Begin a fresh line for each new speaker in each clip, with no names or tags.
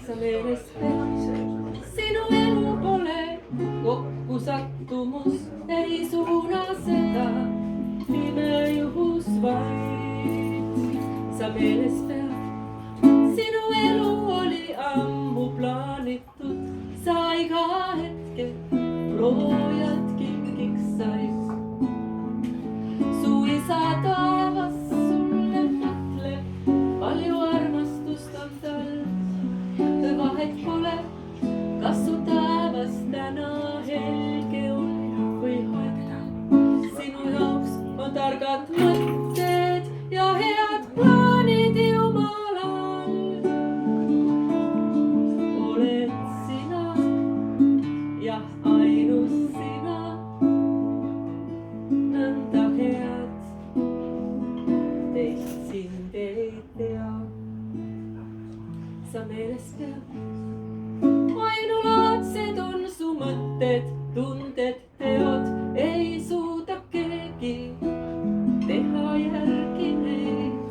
Sa meeles pead, sinu elu pole kokkusattumus, ei suuna seda pimejuhus vaid. Sa meeles pead, sinu elu oli ammu plaanitud, sa iga hetke loojad kingiks sai. Su isa taevas sulle mõtleb, palju armastust on tal. Vahet pole, kas su taevas täna helge on või homme. Sinu jaoks on targad mõtted ja head plaanid Jumalal. Oled sina, jah, ainus sina, nõnda head teist sind ei tea. Sa meeles pead, ainulaadsed on su mõtted, tunded, teod, ei suuda keegi teha järgi neid.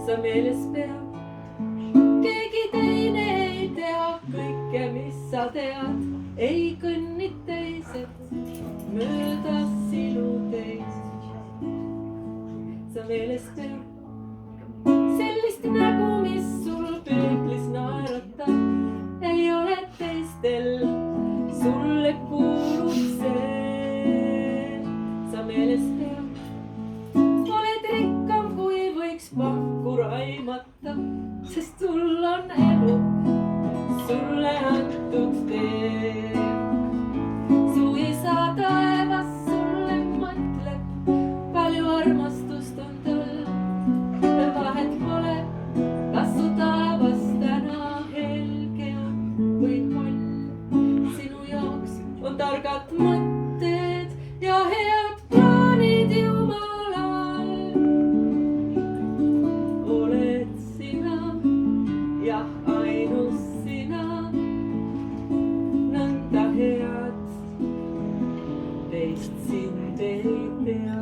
Sa meeles pead, keegi teine ei tea kõike, mis sa tead, ei kõnni teised mööda sinu teist. Sa meeles pead, sellist nägu, mis sul peeglis naeratab, ei ole teistel, sulle kuulub see. Sa meeles pead, oled rikkam, kui võiks pakkur aimata, sest sul on elu, sulle antud tee. Su isa taevas sulle mõtleb, palju armastust on tal. Vahet pole, kas su taevas täna helge on või honn. Sinu jaoks on targad mõtted ja head plaanid Jumalal. Oled sina, jah, ainus sina, nõnda head teist sind ei tea.